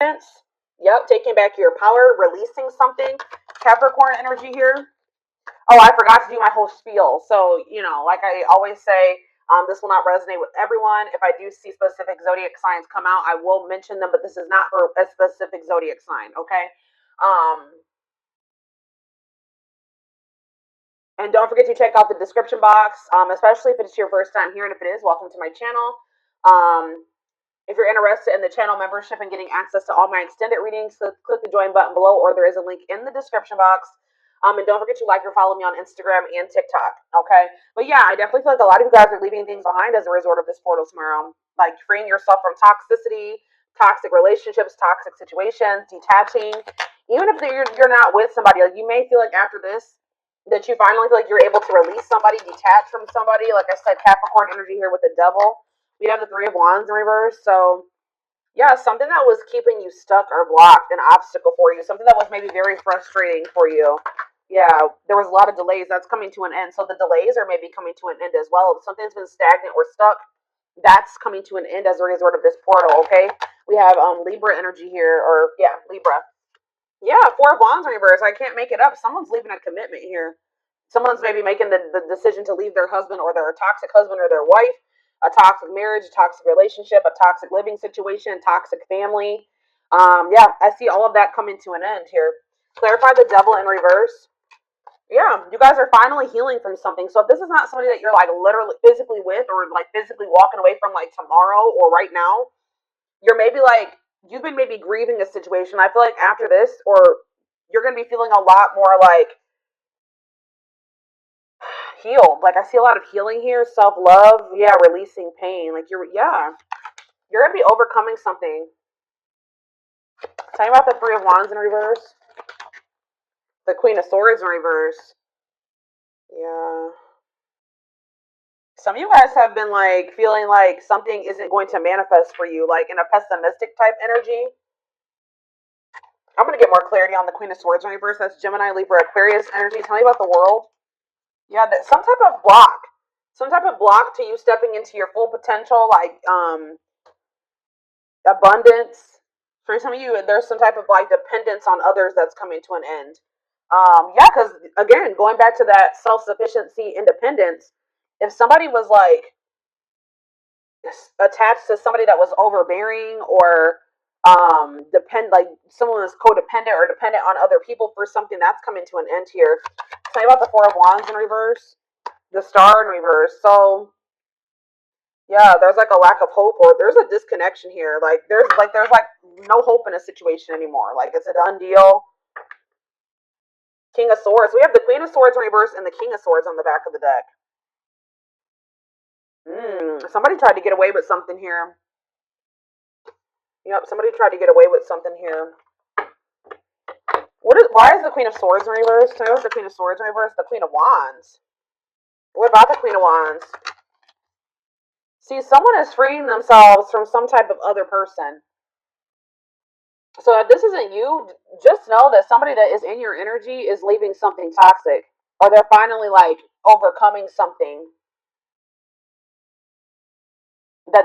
Yep, taking back your power, releasing something. Capricorn energy here. Oh, I forgot to do my whole spiel. So, like I always say, this will not resonate with everyone. If I do see specific zodiac signs come out, I will mention them, but this is not for a specific zodiac sign, okay? Um, and don't forget to check out the description box, especially if it's your first time here. And if it is, welcome to my channel. If you're interested in the channel membership and getting access to all my extended readings, click the join button below, or there is a link in the description box. And don't forget to like or follow me on Instagram and TikTok. Okay. But yeah, I definitely feel like a lot of you guys are leaving things behind as a result of this portal tomorrow. Like freeing yourself from toxicity, toxic relationships, toxic situations, detaching. Even if you're not with somebody, like you may feel like after this that you finally feel like you're able to release somebody, detach from somebody. Like I said, Capricorn energy here with the devil. We have the Three of Wands in reverse. So yeah, something that was keeping you stuck or blocked, an obstacle for you, something that was maybe very frustrating for you. Yeah, there was a lot of delays. That's coming to an end. So the delays are maybe coming to an end as well. If something's been stagnant or stuck, that's coming to an end as a result of this portal, okay? We have Libra energy here, or yeah, Libra. Yeah, Four of Wands in reverse. I can't make it up. Someone's leaving a commitment here. Someone's maybe making the decision to leave their husband or their toxic husband or their wife, a toxic marriage, a toxic relationship, a toxic living situation, toxic family. Yeah, I see all of that coming to an end here. Clarify the devil in reverse. Yeah, you guys are finally healing from something. So if this is not somebody that you're like literally physically with or like physically walking away from like tomorrow or right now, you're maybe like you've been maybe grieving a situation. I feel like after this, or you're gonna be feeling a lot more like healed. Like I see a lot of healing here, self love, yeah, releasing pain. Like you're gonna be overcoming something. Tell me about the Three of Wands in reverse, the Queen of Swords in reverse. Yeah. Some of you guys have been like feeling like something isn't going to manifest for you, like in a pessimistic type energy. I'm gonna get more clarity on the Queen of Swords in reverse. That's Gemini, Libra, Aquarius energy. Tell me about the world. Yeah, that some type of block to you stepping into your full potential, like abundance. For some of you, there's some type of like dependence on others that's coming to an end. Yeah, because again, going back to that self-sufficiency, independence, if somebody was like attached to somebody that was overbearing or like someone was codependent or dependent on other people for something, that's coming to an end here. Tell me about the Four of Wands in reverse, the Star in reverse. So yeah, there's like a lack of hope, or there's a disconnection here. Like there's no hope in a situation anymore. Like it's a done deal. King of Swords. We have the Queen of Swords in reverse and the King of Swords on the back of the deck. Somebody tried to get away with something here. Yep, somebody tried to get away with something here. Why is the Queen of Swords in reverse? So the Queen of Swords in reverse, the Queen of Wands. What about the Queen of Wands? See, someone is freeing themselves from some type of other person. So if this isn't you, just know that somebody that is in your energy is leaving something toxic. Or they're finally like overcoming something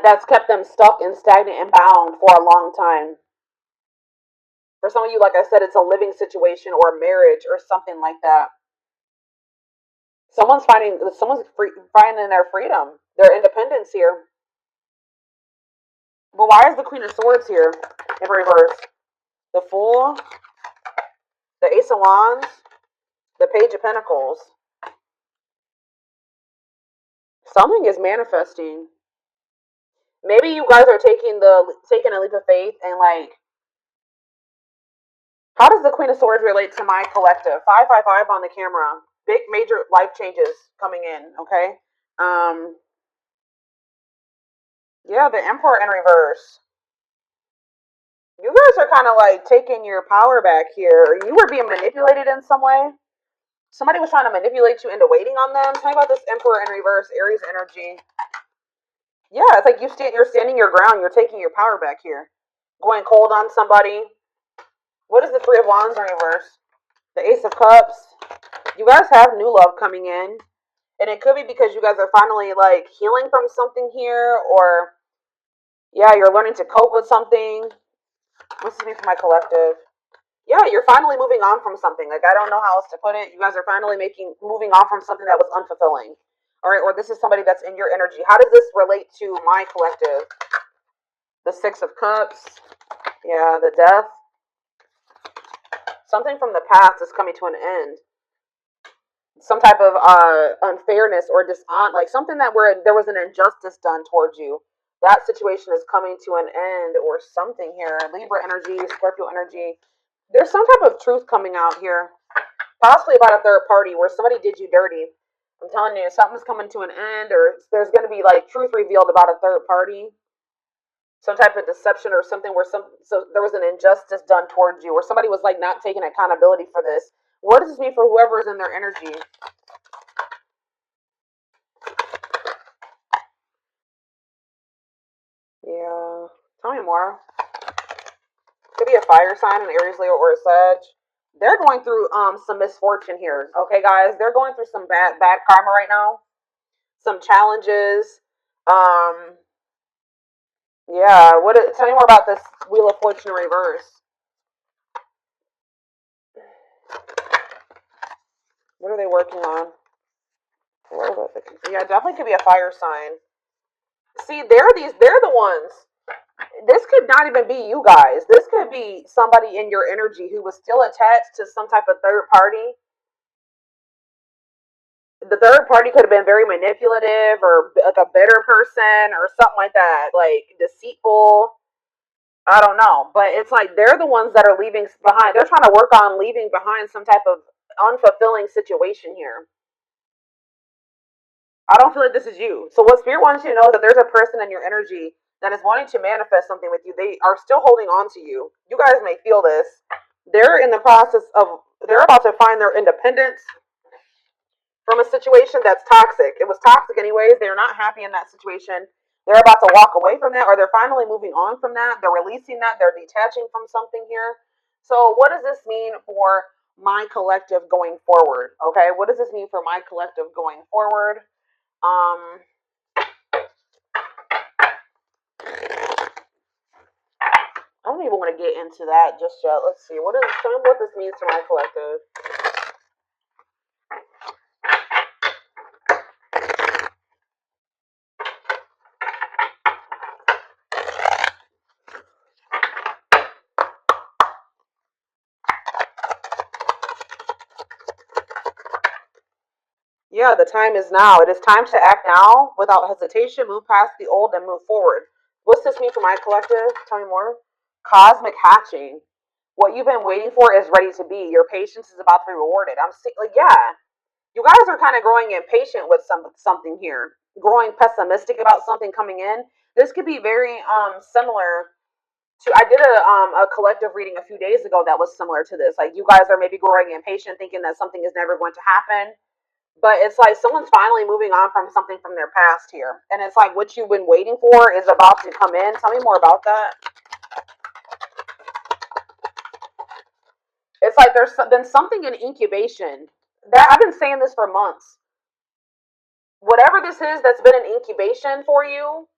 that's kept them stuck and stagnant and bound for a long time. For some of you, like I said, it's a living situation or a marriage or something like that. Finding their freedom, their independence here. But why is the Queen of Swords here in reverse? The Fool, the Ace of Wands, the Page of Pentacles. Something is manifesting. Maybe you guys are taking a leap of faith and like, how does the Queen of Swords relate to my collective? 555 on the camera. Big major life changes coming in, okay? Yeah, the Emperor in reverse. You guys are kind of like taking your power back here. You were being manipulated in some way. Somebody was trying to manipulate you into waiting on them. Tell me about this Emperor in reverse, Aries energy. Yeah, it's like you're standing your ground. You're taking your power back here. Going cold on somebody. What is the Three of Wands in reverse? The Ace of Cups. You guys have new love coming in. And it could be because you guys are finally like healing from something here, or yeah, you're learning to cope with something. What's this mean for my collective? Yeah, you're finally moving on from something. Like, I don't know how else to put it. You guys are finally moving on from something that was unfulfilling. All right, or this is somebody that's in your energy. How does this relate to my collective? The Six of Cups. Yeah, the Death. Something from the past is coming to an end. Some type of unfairness or like something that where there was an injustice done towards you. That situation is coming to an end or something here. Libra energy, Scorpio energy. There's some type of truth coming out here. Possibly about a third party where somebody did you dirty. I'm telling you, something's coming to an end, or there's going to be like truth revealed about a third party. Some type of deception or something where so there was an injustice done towards you, or somebody was like not taking accountability for this. What does this mean for whoever is in their energy? Yeah, tell me more. Could be a fire sign, an Aries, Leo, or a Sag. They're going through some misfortune here. Okay, guys, they're going through some bad karma right now. Some challenges. Yeah. Tell me more about this Wheel of Fortune in reverse. What are they working on? Yeah, definitely could be a fire sign. See, they're the ones. This could not even be you guys. This could be somebody in your energy who was still attached to some type of third party. The third party could have been very manipulative or like a bitter person or something like that, like deceitful. I don't know, but it's like they're the ones that are leaving behind. They're trying to work on leaving behind some type of unfulfilling situation here. I don't feel like this is you. So what Spirit wants you to know is that there's a person in your energy that is wanting to manifest something with you. They are still holding on to you. You guys may feel this. They're in the process of, they're about to find their independence from a situation that's toxic. It was toxic anyways. They're not happy in that situation. They're about to walk away from that, or they're finally moving on from that. They're releasing that. They're detaching from something here. So what does this mean for my collective going forward? Okay, what does this mean for my collective going forward? I don't even want to get into that just yet. Let's see. Tell me what this means to my collective. Yeah, the time is now. It is time to act now without hesitation. Move past the old and move forward. What's this mean for my collective? Tell me more. Cosmic hatching. What you've been waiting for is ready to be. Your patience is about to be rewarded. Yeah. You guys are kind of growing impatient with something here. Growing pessimistic about something coming in. This could be very similar to, I did a collective reading a few days ago that was similar to this. Like, you guys are maybe growing impatient, thinking that something is never going to happen. But it's like someone's finally moving on from something from their past here. And it's like what you've been waiting for is about to come in. Tell me more about that. It's like there's been something in incubation. That I've been saying this for months. Whatever this is that's been an incubation for you,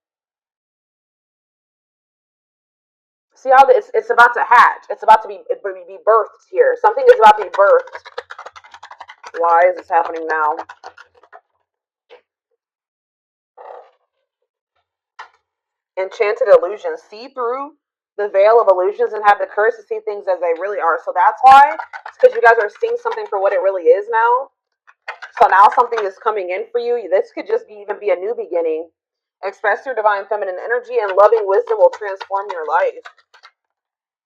see how it's about to hatch. It's about to be birthed here. Something is about to be birthed. Why is this happening now? Enchanted illusions. See through the veil of illusions and have the courage to see things as they really are. So that's why. It's because you guys are seeing something for what it really is now. So now something is coming in for you. This could just even be a new beginning. Express your divine feminine energy and loving wisdom will transform your life.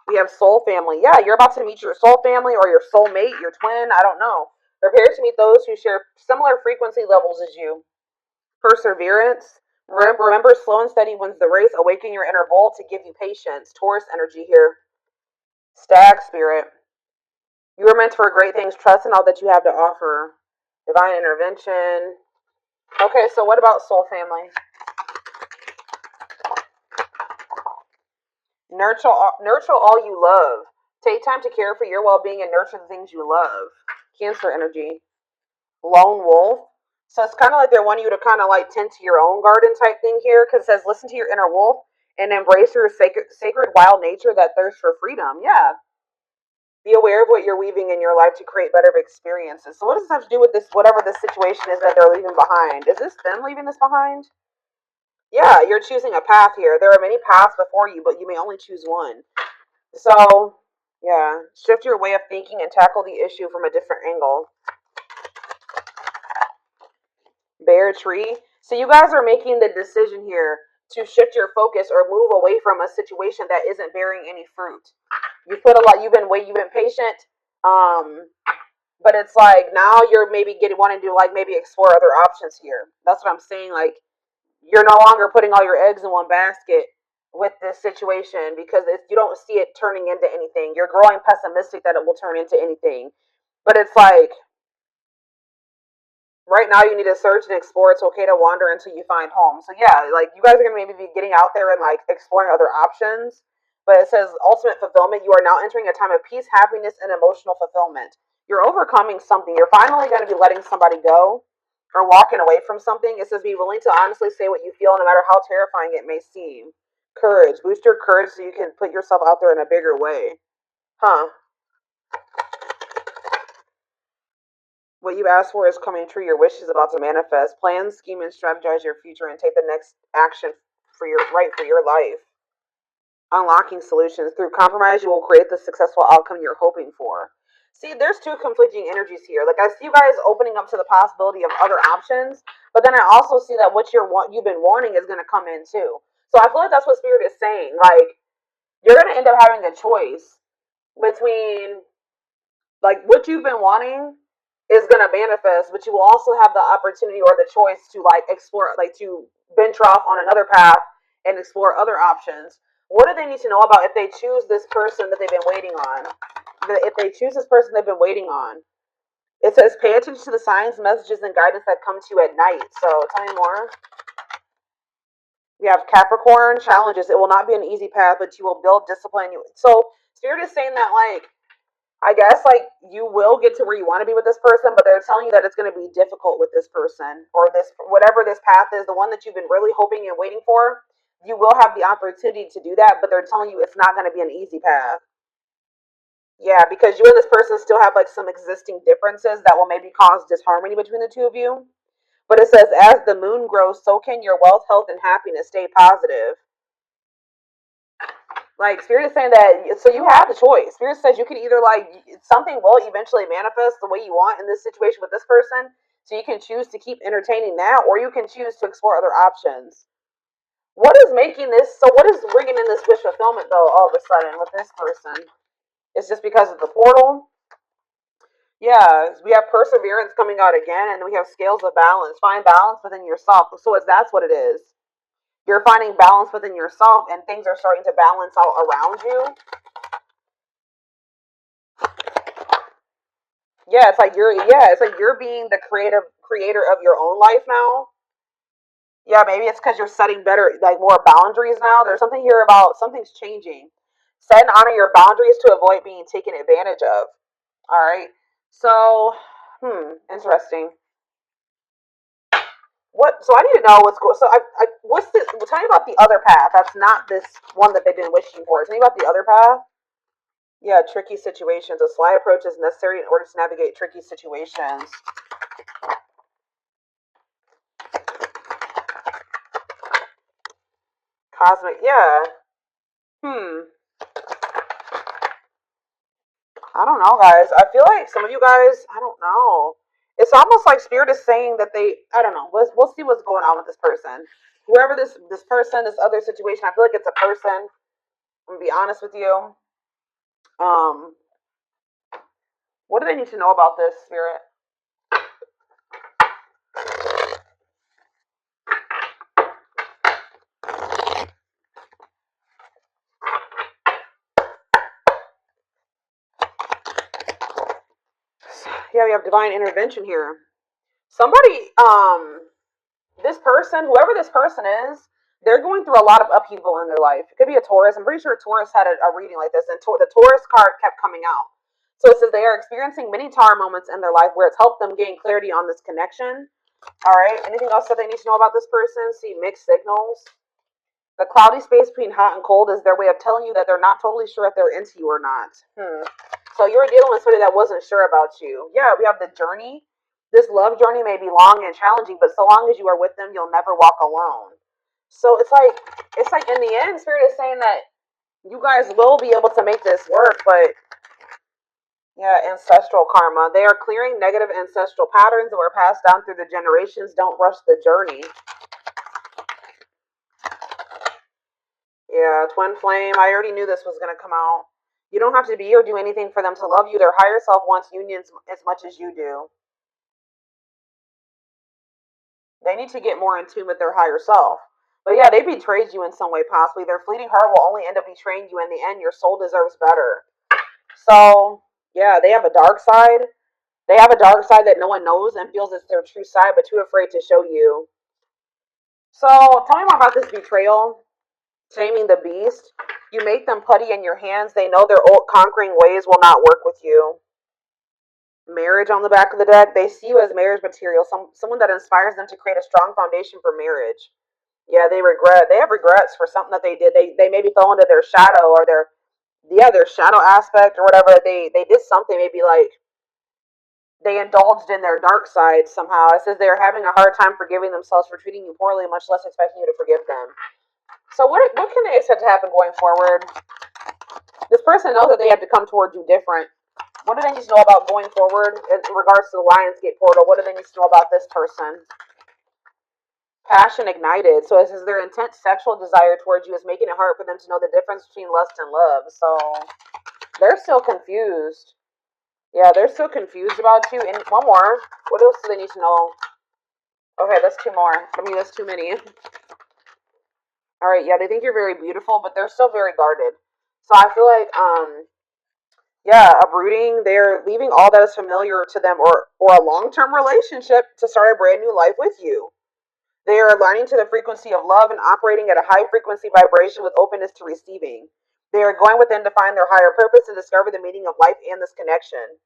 We have soul family. Yeah, you're about to meet your soul family or your soulmate, your twin. I don't know. Prepare to meet those who share similar frequency levels as you. Perseverance. Remember, slow and steady wins the race. Awaken your inner bull to give you patience. Taurus energy here. Stag spirit. You are meant for great things. Trust in all that you have to offer. Divine intervention. Okay, so what about soul family? Nurture all you love. Take time to care for your well-being and nurture the things you love. Cancer energy. Lone wolf. So it's kind of like they're wanting you to kind of like tend to your own garden type thing here, because it says listen to your inner wolf and embrace your sacred wild nature that thirsts for freedom. Yeah. Be aware of what you're weaving in your life to create better experiences. So what does this have to do with this, whatever this situation is that they're leaving behind? Is this them leaving this behind? Yeah, you're choosing a path here. There are many paths before you, but you may only choose one. So, yeah, shift your way of thinking and tackle the issue from a different angle. Bear tree. So you guys are making the decision here to shift your focus or move away from a situation that isn't bearing any fruit. You've put a lot. You've been patient. But it's like now you're maybe wanting to like maybe explore other options here. That's what I'm saying. Like you're no longer putting all your eggs in one basket with this situation because you don't see it turning into anything. You're growing pessimistic that it will turn into anything. But it's like right now you need to search and explore. It's okay to wander until you find home. So yeah, like you guys are gonna maybe be getting out there and like exploring other options. But it says ultimate fulfillment. You are now entering a time of peace, happiness, and emotional fulfillment. You're overcoming something. You're finally going to be letting somebody go or walking away from something. It says be willing to honestly say what you feel no matter how terrifying it may seem. Courage. Boost your courage so you can put yourself out there in a bigger way. Huh. What you asked for is coming true. Your wish is about to manifest. Plan, scheme, and strategize your future and take the next action for your life. Unlocking solutions. Through compromise, you will create the successful outcome you're hoping for. See, there's two conflicting energies here. Like I see you guys opening up to the possibility of other options, but then I also see that what you've been wanting is going to come in too. So I feel like that's what Spirit is saying. Like you're going to end up having a choice between like what you've been wanting is going to manifest, but you will also have the opportunity or the choice to like explore, like to venture off on another path and explore other options. What do they need to know about if they choose this person that they've been waiting on? If they choose this person they've been waiting on, it says pay attention to the signs, messages, and guidance that come to you at night. So tell me more. We have Capricorn challenges. It will not be an easy path, but you will build discipline. So Spirit is saying that like I guess like you will get to where you want to be with this person, but they're telling you that it's going to be difficult with this person or this whatever this path is, the one that you've been really hoping and waiting for. You will have the opportunity to do that, but they're telling you it's not going to be an easy path. Yeah, because you and this person still have like some existing differences that will maybe cause disharmony between the two of you. But it says, as the moon grows, so can your wealth, health, and happiness. Stay positive. Like Spirit is saying that, so you have the choice. Spirit says you can either like something will eventually manifest the way you want in this situation with this person, so you can choose to keep entertaining that, or you can choose to explore other options. What is making this? So what is bringing in this wish fulfillment though? All of a sudden with this person, it's just because of the portal. Yeah, we have perseverance coming out again, and we have scales of balance. Find balance within yourself. So that's what it is. You're finding balance within yourself, and things are starting to balance out around you. Yeah, it's like you're being the creator of your own life now. Yeah, maybe it's because you're setting better, like more boundaries now. There's something here about something's changing. Set and honor your boundaries to avoid being taken advantage of. All right. So, interesting. What? So I need to know what's going. So what's this? Well, tell me about the other path. That's not this one that they've been wishing for. Tell me about the other path. Yeah, tricky situations. A sly approach is necessary in order to navigate tricky situations. Cosmic. Yeah. I don't know, guys. I feel like some of you guys. I don't know. It's almost like Spirit is saying that they. I don't know. We'll see what's going on with this person. Whoever this person, this other situation. I feel like it's a person. I'm gonna be honest with you. Um, what do they need to know about this, Spirit? Yeah, we have divine intervention here. Somebody, this person, whoever this person is, they're going through a lot of upheaval in their life. It could be a Taurus. I'm pretty sure Taurus had a reading like this, and the Taurus card kept coming out. So it says they are experiencing many tower moments in their life where it's helped them gain clarity on this connection. All right. Anything else that they need to know about this person? See mixed signals. The cloudy space between hot and cold is their way of telling you that they're not totally sure if they're into you or not. So you were dealing with somebody that wasn't sure about you. Yeah, we have the journey. This love journey may be long and challenging, but so long as you are with them, you'll never walk alone. So it's like in the end, Spirit is saying that you guys will be able to make this work, but yeah, ancestral karma. They are clearing negative ancestral patterns that were passed down through the generations. Don't rush the journey. Yeah, twin flame. I already knew this was going to come out. You don't have to be or do anything for them to love you. Their higher self wants unions as much as you do. They need to get more in tune with their higher self. But yeah, they betrayed you in some way, possibly. Their fleeting heart will only end up betraying you in the end. Your soul deserves better. So, yeah, they have a dark side. They have a dark side that no one knows and feels it's their true side, but too afraid to show you. So, tell me more about this betrayal. Taming the beast. You make them putty in your hands. They know their old conquering ways will not work with you. Marriage on the back of the deck. They see you as marriage material. Someone that inspires them to create a strong foundation for marriage. Yeah, they have regrets for something that they did. They maybe fell into their shadow or their shadow aspect or whatever. They did something, maybe like they indulged in their dark side somehow. It says they're having a hard time forgiving themselves for treating you poorly, much less expecting you to forgive them. So what can they expect to happen going forward? This person knows that they have to come towards you different. What do they need to know about going forward in regards to the Lionsgate portal? What do they need to know about this person? Passion ignited. So it says their intense sexual desire towards you is making it hard for them to know the difference between lust and love. So they're still confused. Yeah, they're still confused about you. And one more. What else do they need to know? Okay, that's two more. I mean, that's too many. All right, yeah, they think you're very beautiful, but they're still very guarded. So I feel like, yeah, uprooting. They're leaving all that is familiar to them, or a long-term relationship to start a brand new life with you. They are aligning to the frequency of love and operating at a high frequency vibration with openness to receiving. They are going within to find their higher purpose and discover the meaning of life and this connection.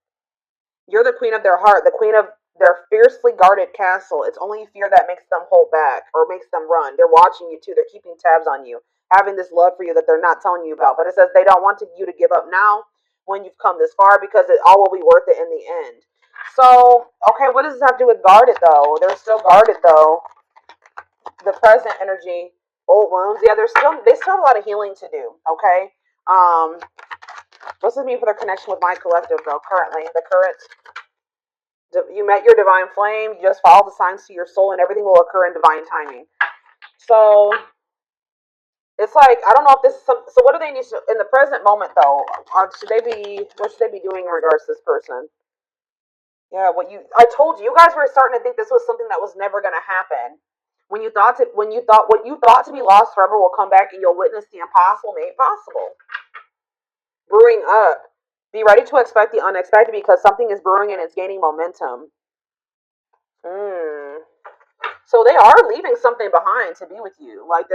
You're the queen of their heart, the queen of their fiercely guarded castle. It's only fear that makes them hold back or makes them run. They're watching you too. They're keeping tabs on you, having this love for you that they're not telling you about. But it says they don't want you to give up now when you've come this far because it all will be worth it in the end. So, okay, what does this have to do with guarded though? They're still guarded though. The present energy, old wounds. Yeah, they still have a lot of healing to do. Okay. What's this mean for their connection with my collective though? Currently, the current. You met your divine flame. You just follow the signs to your soul, and everything will occur in divine timing. So it's like I don't know if this is some. So what do they need to in the present moment though? What should they be doing in regards to this person? Yeah, I told you, you guys were starting to think this was something that was never going to happen. When you thought what you thought to be lost forever will come back, and you'll witness the impossible made possible. Brewing up. Be ready to expect the unexpected because something is brewing and it's gaining momentum. So they are leaving something behind to be with you. Like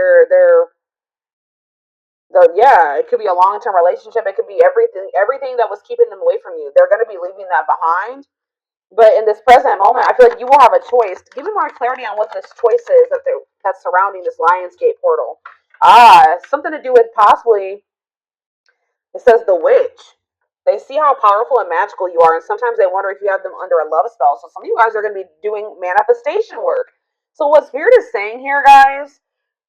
yeah, it could be a long-term relationship. It could be everything that was keeping them away from you. They're going to be leaving that behind. But in this present moment, I feel like you will have a choice. Give me more clarity on what this choice is that's surrounding this Lionsgate portal. Something to do with possibly, it says the witch. They see how powerful and magical you are, and sometimes they wonder if you have them under a love spell. So some of you guys are going to be doing manifestation work. So what Spirit is saying here, guys,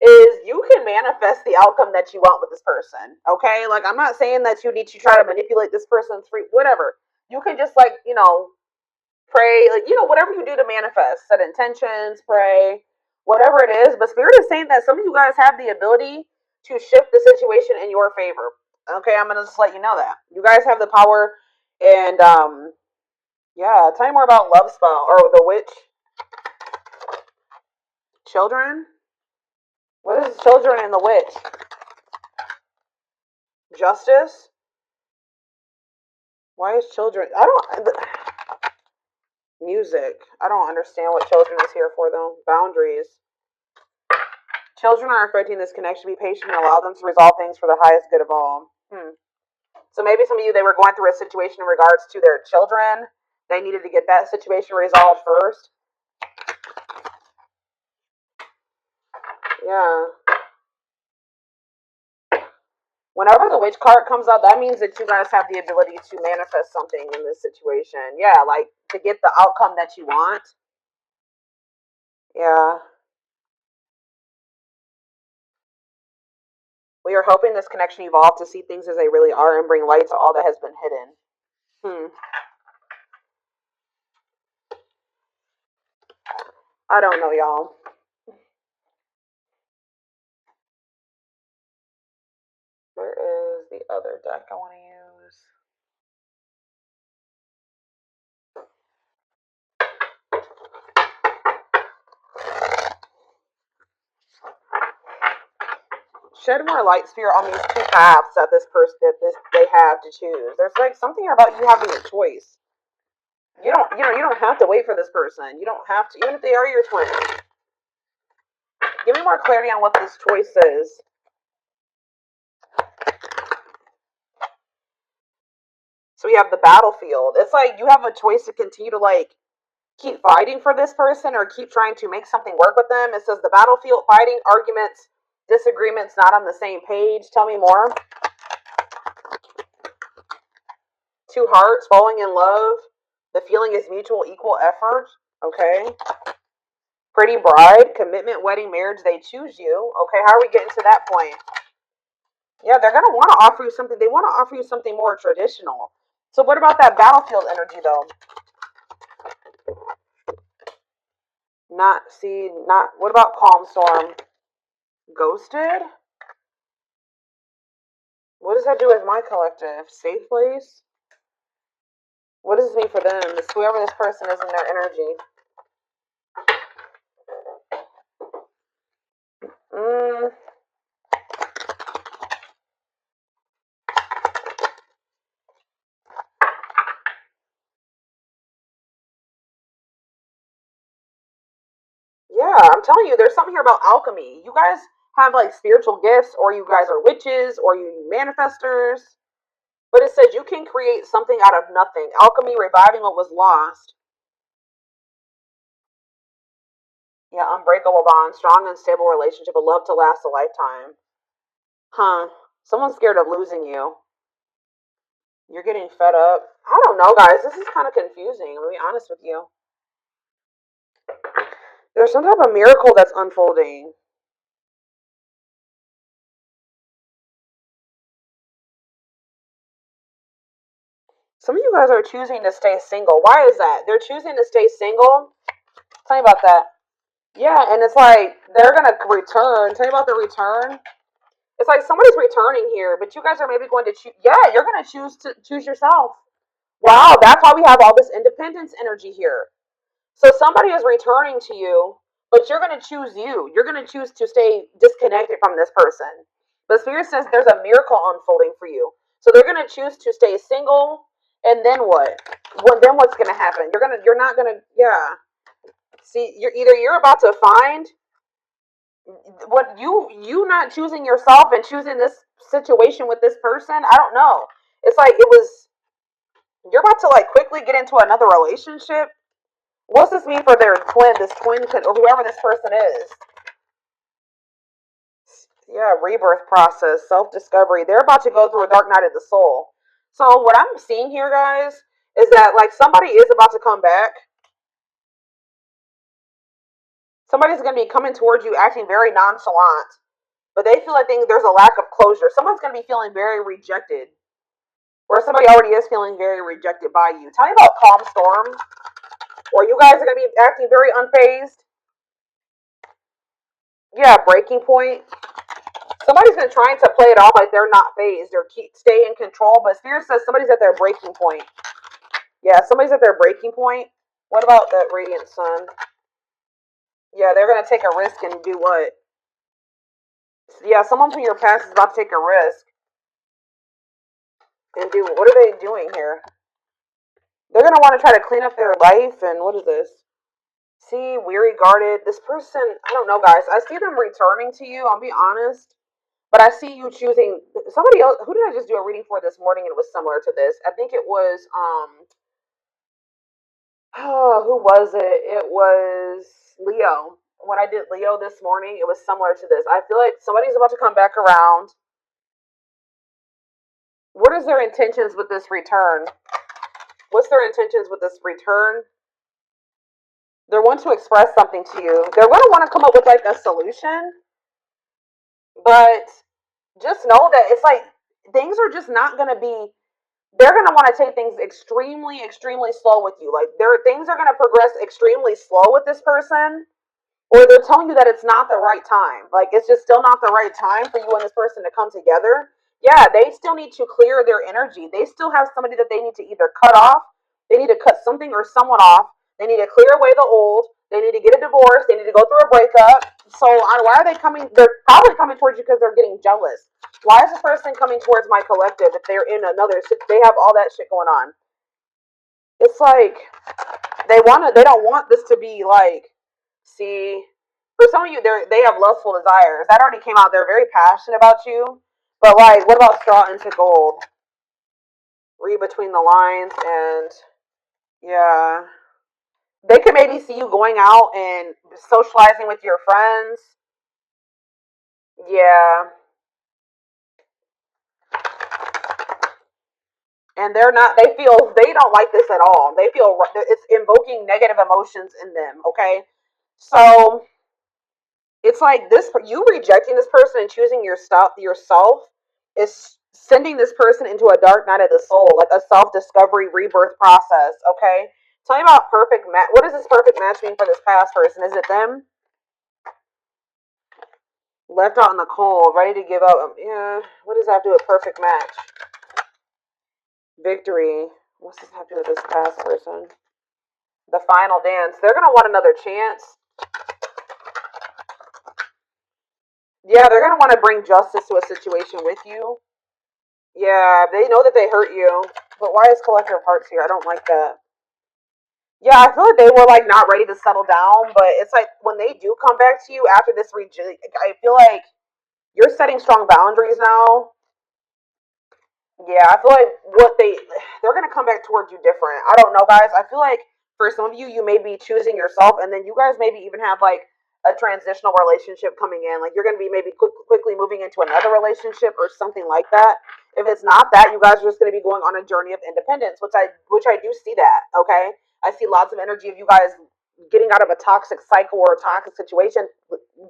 is you can manifest the outcome that you want with this person. Okay? Like, I'm not saying that you need to try to manipulate this person's whatever. You can just, like, pray, like, whatever you do to manifest, set intentions, pray, whatever it is. But Spirit is saying that some of you guys have the ability to shift the situation in your favor. Okay, I'm gonna just let you know that you guys have the power. And yeah, tell me more about love spell or the witch. Children. What is children and the witch? Justice. Why is children? Music. I don't understand what children is here for though. Boundaries. Children are affecting this connection. Be patient and allow them to resolve things for the highest good of all. So maybe some of you, they were going through a situation in regards to their children. They needed to get that situation resolved first. Yeah. Whenever the witch card comes out, that means that you guys have the ability to manifest something in this situation. Yeah, like to get the outcome that you want. Yeah. We are hoping this connection evolve to see things as they really are and bring light to all that has been hidden. I don't know, y'all. Where is the other deck I want to use? Shed more light, Spirit, on these two paths that they have to choose. There's like something about you having a choice. You don't have to wait for this person. You don't have to, even if they are your twin. Give me more clarity on what this choice is. So we have the battlefield. It's like you have a choice to continue to like keep fighting for this person or keep trying to make something work with them. It says the battlefield, fighting, arguments, disagreements, not on the same page. Tell me more. Two hearts, falling in love. The feeling is mutual, equal effort. Okay. Pretty bride, commitment, wedding, marriage. They choose you. Okay, how are we getting to that point? Yeah, they're going to want to offer you something. They want to offer you something more traditional. So what about that battlefield energy, though? What about calm storm? Ghosted? What does that do with my collective? Safe place? What does this mean for them? It's whoever this person is in their energy. Yeah, I'm telling you, there's something here about alchemy. You guys have like spiritual gifts, or you guys are witches, or you manifestors. But it says you can create something out of nothing. Alchemy, reviving what was lost. Yeah, unbreakable bond, strong and stable relationship, a love to last a lifetime. Huh. Someone's scared of losing you. You're getting fed up. I don't know, guys. This is kind of confusing. I'm going to be honest with you. There's some type of miracle that's unfolding. Some of you guys are choosing to stay single. Why is that? They're choosing to stay single. Tell me about that. Yeah, and it's like they're going to return. Tell me about the return. It's like somebody's returning here, but you guys are maybe going to choose. Yeah, you're going to choose yourself. Wow, that's why we have all this independence energy here. So somebody is returning to you, but you're going to choose you. You're going to choose to stay disconnected from this person. The Spirit says there's a miracle unfolding for you. So they're going to choose to stay single, and then what? Then what's going to happen? You're not going to, yeah. See, you're about to find what you not choosing yourself and choosing this situation with this person. I don't know. It's like you're about to like quickly get into another relationship. What's this mean for this twin, or whoever this person is? Yeah, rebirth process, self-discovery. They're about to go through a dark night of the soul. So what I'm seeing here, guys, is that like somebody is about to come back. Somebody's going to be coming towards you acting very nonchalant, but they feel like there's a lack of closure. Someone's going to be feeling very rejected, or somebody already is feeling very rejected by you. Tell me about calm storm, or you guys are going to be acting very unfazed. Yeah, breaking point. Somebody's been trying to play it off like they're not phased or stay in control, but Spirit says somebody's at their breaking point. Yeah, somebody's at their breaking point. What about that radiant sun? Yeah, they're going to take a risk and do what? Yeah, someone from your past is about to take a risk and do what are they doing here? They're going to want to try to clean up their life, and what is this? See, weary, guarded. This person, I don't know, guys. I see them returning to you, I'll be honest. But I see you choosing somebody else. Who did I just do a reading for this morning? And it was similar to this. I think it was oh, who was it? It was Leo. When I did Leo this morning, it was similar to this. I feel like somebody's about to come back around. What is their intentions with this return? What's their intentions with this return? They want to express something to you. They're going to want to come up with like a solution, but just know that it's like things are just not going to be. They're going to want to take things extremely, extremely slow with you. Like things are going to progress extremely slow with this person, or they're telling you that it's not the right time. Like it's just still not the right time for you and this person to come together. Yeah, they still need to clear their energy. They still have somebody that they need to either cut off, they need to cut something or someone off, they need to clear away the old, they need to get a divorce, they need to go through a breakup. So why are they coming? They're probably coming towards you because they're getting jealous. Why is this person coming towards my collective if they're in another, they have all that shit going on? It's like they don't want this to be like, see, for some of you, they have lustful desires. That already came out. They're very passionate about you. But like, what about straw into gold? Read between the lines, and yeah, they could maybe see you going out and socializing with your friends. Yeah, and they're not. They don't like this at all. They feel it's invoking negative emotions in them. Okay, so it's like this, you rejecting this person and choosing yourself is sending this person into a dark night of the soul, like a self-discovery rebirth process. Okay, tell me about perfect match. What does this perfect match mean for this past person? Is it them left out in the cold, ready to give up? Yeah, what does that do with perfect match? Victory. What's this have to do with this past person? The final dance. They're gonna want another chance. Yeah, they're gonna want to bring justice to a situation with you. Yeah, they know that they hurt you. But why is Collector of Hearts here? I don't like that. Yeah, I feel like they were like not ready to settle down, but it's like when they do come back to you after this I feel like you're setting strong boundaries now. Yeah, I feel like they're gonna come back towards you different. I don't know, guys. I feel like for some of you, you may be choosing yourself, and then you guys maybe even have like a transitional relationship coming in. Like you're gonna be maybe quickly moving into another relationship or something like that. If it's not that, you guys are just gonna be going on a journey of independence, which I do see that. Okay, I see lots of energy of you guys getting out of a toxic cycle or a toxic situation,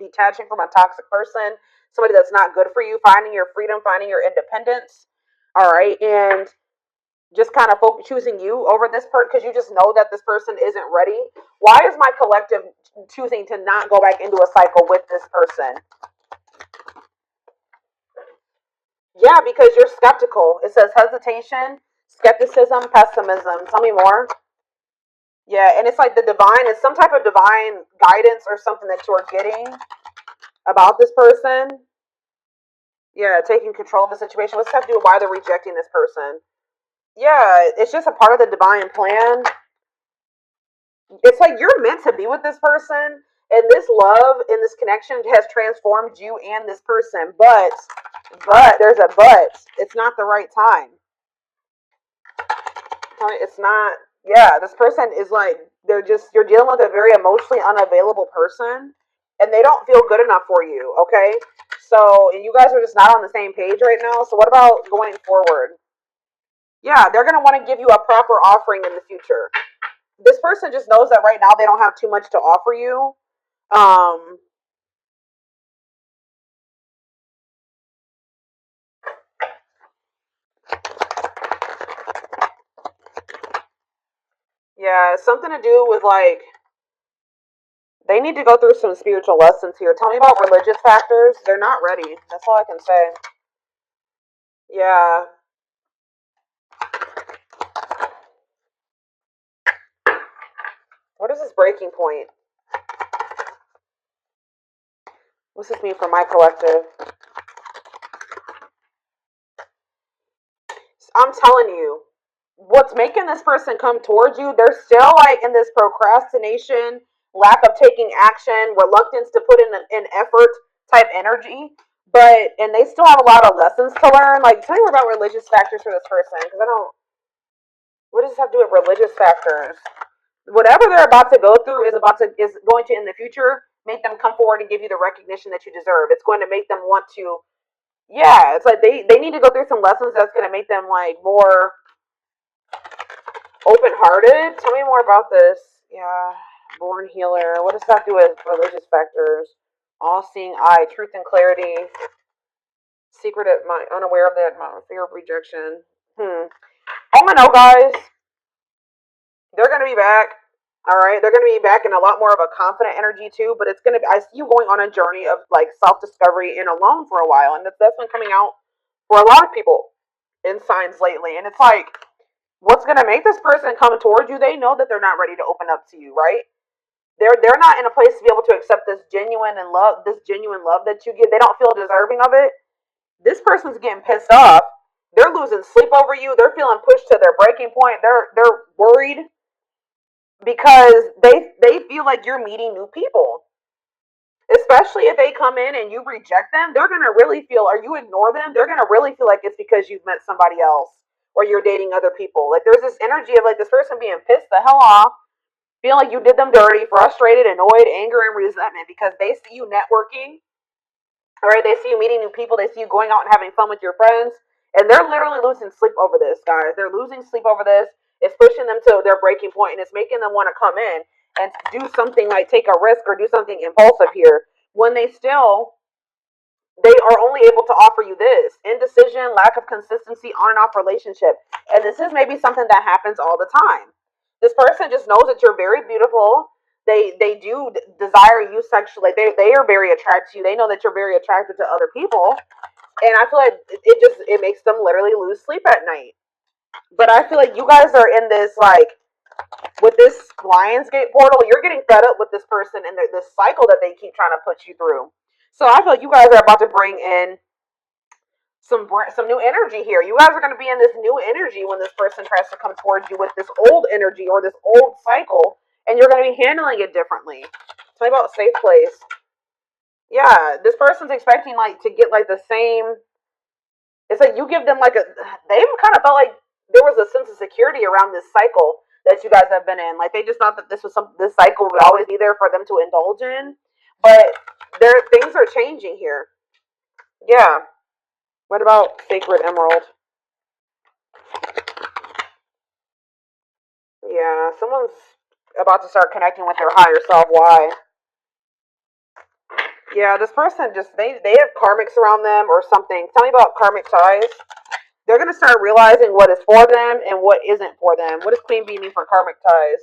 detaching from a toxic person, somebody that's not good for you, finding your freedom, finding your independence. All right, and just kind of choosing you over this person because you just know that this person isn't ready. Why is my collective choosing to not go back into a cycle with this person? Yeah, because you're skeptical. It says hesitation, skepticism, pessimism. Tell me more. Yeah, and it's like the divine is some type of divine guidance or something that you're getting about this person. Yeah, taking control of the situation. What's that have to do with why they're rejecting this person? Yeah, it's just a part of the divine plan. It's like you're meant to be with this person, and this love and this connection has transformed you and this person. But there's a but. It's not the right time. It's not. Yeah, this person is like you're dealing with a very emotionally unavailable person, and they don't feel good enough for you. Okay, so and you guys are just not on the same page right now. So what about going forward? Yeah, they're gonna want to give you a proper offering in the future. This person just knows that right now they don't have too much to offer you. Um, yeah, something to do with like they need to go through some spiritual lessons here. Tell me about religious factors. They're not ready. That's all I can say. Yeah. What is this breaking point? What's this mean for my collective? I'm telling you, what's making this person come towards you, they're still like in this procrastination, lack of taking action, reluctance to put in an effort type energy. But and they still have a lot of lessons to learn. Like, tell me more about religious factors for this person, because I don't. What does this have to do with religious factors? Whatever they're about to go through is going to in the future make them come forward and give you the recognition that you deserve. It's going to make them want to Yeah, it's like they need to go through some lessons that's gonna make them like more open hearted. Tell me more about this. Yeah. Born healer. What does that do with religious factors? All seeing eye, truth and clarity. Secretive mind, unaware of that fear of rejection. All I know, guys, they're gonna be back. All right, they're gonna be back in a lot more of a confident energy too. But it's gonna be, I see you going on a journey of like self discovery and alone for a while, and that's been coming out for a lot of people in signs lately. And it's like, what's gonna make this person come towards you? They know that they're not ready to open up to you, right? They're not in a place to be able to accept this genuine love that you give. They don't feel deserving of it. This person's getting pissed off. They're losing sleep over you. They're feeling pushed to their breaking point. They're worried because they feel like you're meeting new people. Especially if they come in and you reject them, they're gonna really feel, or you ignore them, they're gonna really feel like it's because you've met somebody else or you're dating other people. Like there's this energy of like this person being pissed the hell off, feeling like you did them dirty, frustrated, annoyed, anger, and resentment because they see you networking. All right, they see you meeting new people, they see you going out and having fun with your friends, and they're literally losing sleep over this, guys. They're losing sleep over this. It's pushing them to their breaking point, and it's making them want to come in and do something like take a risk or do something impulsive here when they are only able to offer you this indecision, lack of consistency, on and off relationship. And this is maybe something that happens all the time. This person just knows that you're very beautiful. They do desire you sexually. They are very attracted to you. They know that you're very attracted to other people. And I feel like it makes them literally lose sleep at night. But I feel like you guys are in this like with this Lionsgate portal, you're getting fed up with this person and this cycle that they keep trying to put you through. So I feel like you guys are about to bring in some new energy here. You guys are going to be in this new energy when this person tries to come towards you with this old energy or this old cycle, and you're going to be handling it differently. Tell me about safe place. Yeah, this person's expecting like to get like the same. It's like you give them like they kind of felt like there was a sense of security around this cycle that you guys have been in. Like they just thought that this cycle would always be there for them to indulge in. But things are changing here. Yeah. What about Sacred Emerald? Yeah, someone's about to start connecting with their higher self. Why? Yeah, this person just they have karmics around them or something. Tell me about karmic ties. They're gonna start realizing what is for them and what isn't for them. What does Queen Bee mean for karmic ties?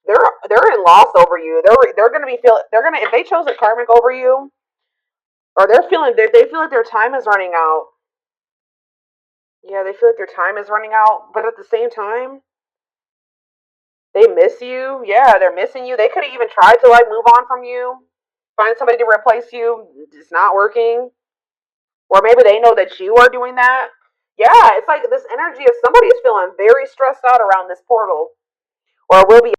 They're in loss over you. They're gonna be they're gonna if they chose a karmic over you, or they feel like their time is running out. Yeah, they feel like their time is running out, but at the same time, they miss you. Yeah, they're missing you. They could have even tried to like move on from you, find somebody to replace you. It's not working. Or maybe they know that you are doing that. Yeah, it's like this energy of somebody is feeling very stressed out around this portal. Or will be